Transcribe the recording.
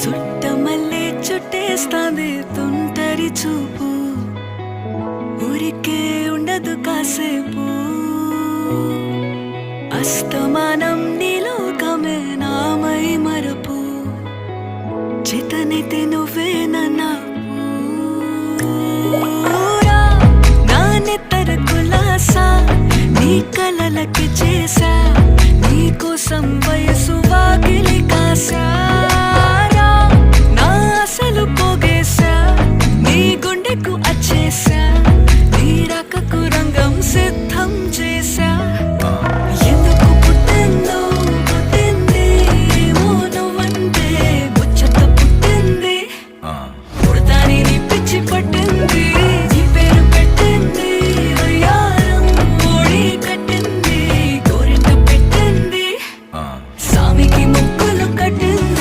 చుట్టమల్లే చుట్టేస్తాంది తుంటరి చూపు, ఊరికే ఉండదు కాసేపు. అస్తమానం నీలోకమే నామై మరపు, చేతనైతే నువ్వే నా నెత్తర కులాసా, నీ కలలకి చేసా, నీ కోసం వయసు వాకిలి కాసా.